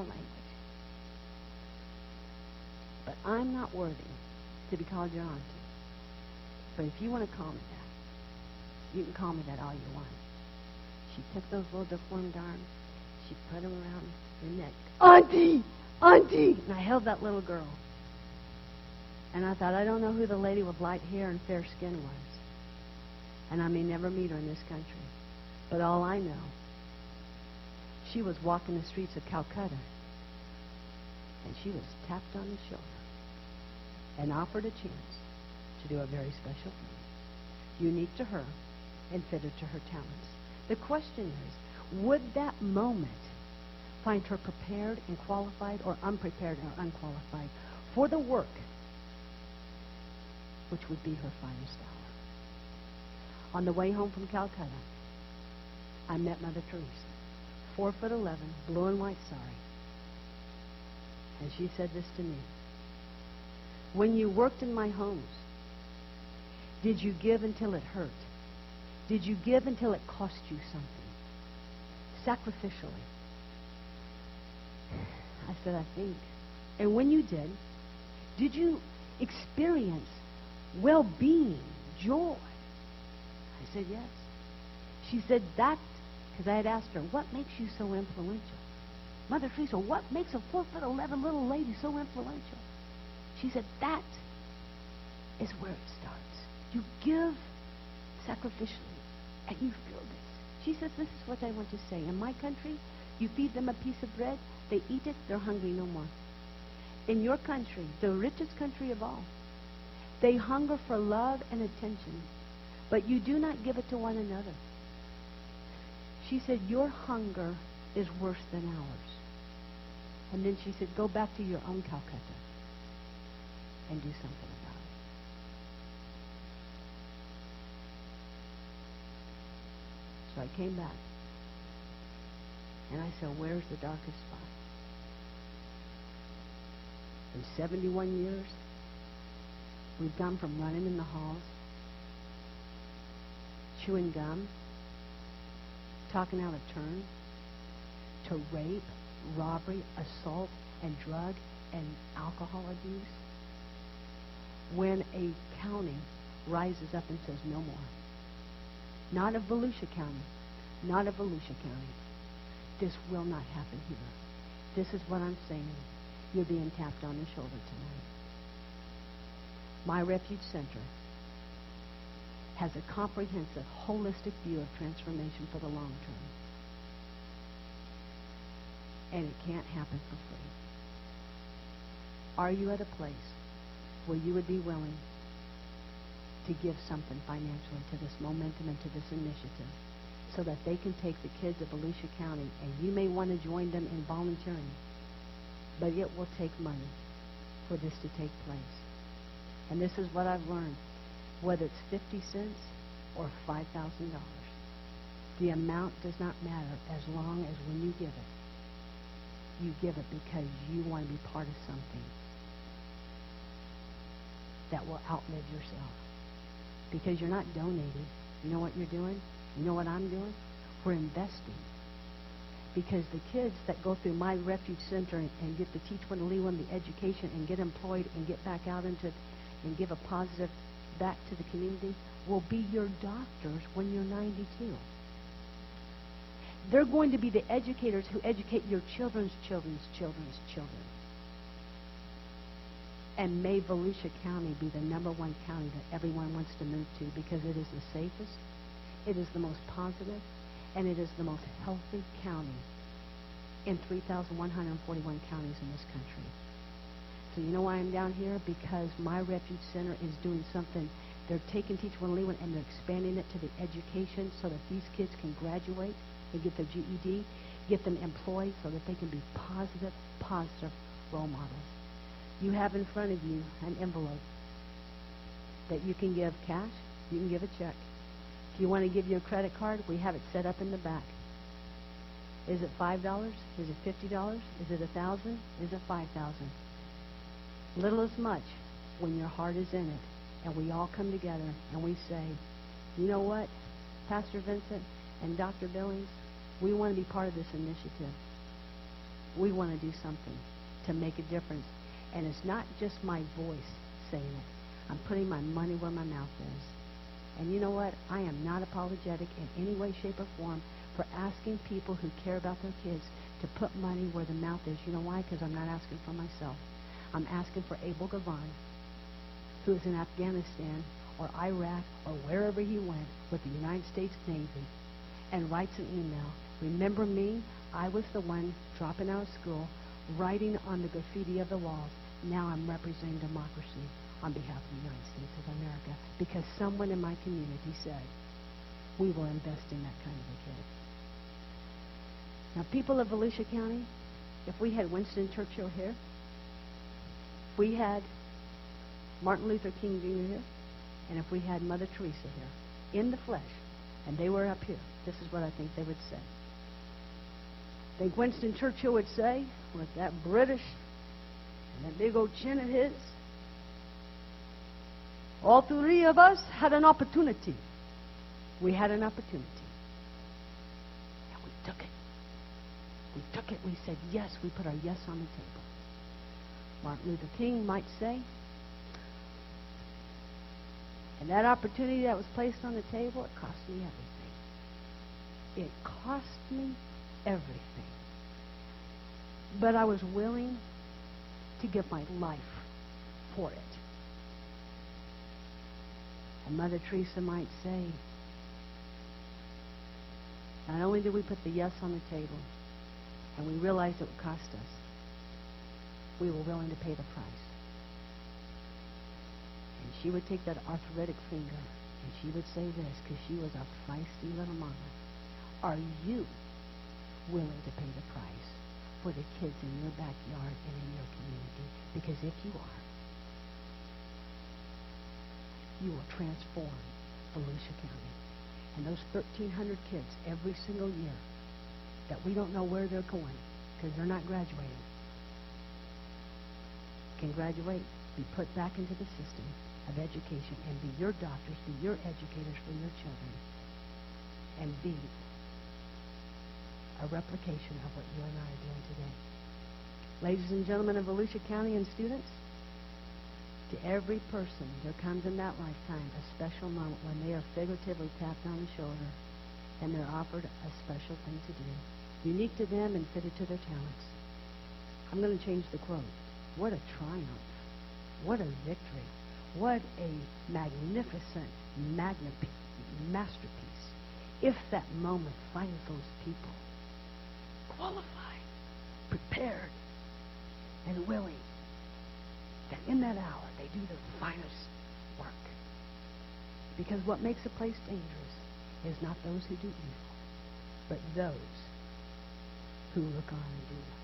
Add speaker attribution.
Speaker 1: my language. But I'm not worthy to be called your auntie. But if you want to call me that, you can call me that all you want. She took those little deformed arms. She put them around her neck. Auntie! Auntie! And I held that little girl. And I thought, I don't know who the lady with light hair and fair skin was. And I may never meet her in this country. But all I know, she was walking the streets of Calcutta. And she was tapped on the shoulder and offered a chance to do a very special thing, unique to her and fitted to her talents. The question is, would that moment find her prepared and qualified, or unprepared or unqualified for the work which would be her finest hour? On the way home from Calcutta, I met Mother Teresa, 4'11", blue and white sari. And she said this to me: when you worked in my homes, did you give until it hurt? Did you give until it cost you something? Sacrificially. I said, I think. And when you did you experience well-being, joy? I said, yes. She said, that's because I had asked her, what makes you so influential? Mother Teresa, what makes a 4'11" little lady so influential? She said, that is where it starts. You give sacrificially, and you feel this. She says, this is what I want to say. In my country, you feed them a piece of bread, they eat it, they're hungry no more. In your country, the richest country of all, they hunger for love and attention, but you do not give it to one another. She said, your hunger is worse than ours. And then she said, go back to your own Calcutta and do something about it. So I came back, and I said, where's the darkest spot? In 71 years, we've gone from running in the halls, chewing gum, talking out of turn, to rape, robbery, assault, and drug and alcohol abuse. When a county rises up and says no more. Not of Volusia County. Not of Volusia County. This will not happen here. This is what I'm saying. You're being tapped on the shoulder tonight. My Refuge Center has a comprehensive, holistic view of transformation for the long term. And it can't happen for free. Are you at a place where you would be willing to give something financially to this momentum and to this initiative so that they can take the kids of Volusia County, and you may want to join them in volunteering, but it will take money for this to take place. And this is what I've learned. Whether it's 50 cents or $5,000, the amount does not matter as long as when you give it because you want to be part of something that will outlive yourself. Because you're not donating. You know what you're doing? You know what I'm doing? We're investing. Because the kids that go through my Refuge Center and get the Teach One to Lead One, the education, and get employed and get back out into and give a positive back to the community will be your doctors when you're 92. They're going to be the educators who educate your children's children's children's children. And may Volusia County be the #1 county that everyone wants to move to, because it is the safest, it is the most positive, and it is the most healthy county in 3,141 counties in this country. So you know why I'm down here? Because my Refuge Center is doing something. They're taking Teach One to Lead One and they're expanding it to the education so that these kids can graduate and get their GED, get them employed so that they can be positive role models. You have in front of you an envelope that you can give cash, you can give a check. If you want to give your credit card, we have it set up in the back. Is it $5? Is it $50? Is it $1,000? Is it $5,000? Little as much when your heart is in it, and we all come together and we say, you know what, Pastor Vincent and Dr. Billings, we want to be part of this initiative. We want to do something to make a difference. And it's not just my voice saying it. I'm putting my money where my mouth is. And you know what? I am not apologetic in any way, shape, or form for asking people who care about their kids to put money where the mouth is. You know why? Because I'm not asking for myself. I'm asking for Abel Gavan, who is in Afghanistan or Iraq or wherever he went with the United States Navy, and writes an email. Remember me? I was the one dropping out of school, writing on the graffiti of the walls. Now I'm representing democracy on behalf of the United States of America because someone in my community said, we will invest in that kind of a kid. Now, people of Volusia County, if we had Winston Churchill here, if we had Martin Luther King Jr. here, and if we had Mother Teresa here, in the flesh, and they were up here, this is what I think they would say. I think Winston Churchill would say, with that British and that big old chin of his, all three of us had an opportunity. We had an opportunity. And we took it. We took it. We said yes. We put our yes on the table. Martin Luther King might say, and that opportunity that was placed on the table, it cost me everything. It cost me everything. But I was willing to give my life for it. And Mother Teresa might say, not only did we put the yes on the table, and we realized it would cost us, we were willing to pay the price. And she would take that arthritic finger, and she would say this, because she was a feisty little mama. Are you willing to pay the price for the kids in your backyard and in your community? Because if you are, you will transform Volusia County. And those 1,300 kids every single year that we don't know where they're going because they're not graduating can graduate, be put back into the system of education, and be your doctors, be your educators for your children, and be a replication of what you and I are doing today. Ladies and gentlemen of Volusia County and students, to every person, there comes in that lifetime a special moment when they are figuratively tapped on the shoulder and they're offered a special thing to do, unique to them and fitted to their talents. I'm going to change the quote. What a triumph. What a victory. What a magnificent masterpiece. If that moment finds those people qualified, prepared, and willing, that in that hour they do their finest work. Because what makes a place dangerous is not those who do evil, but those who look on and do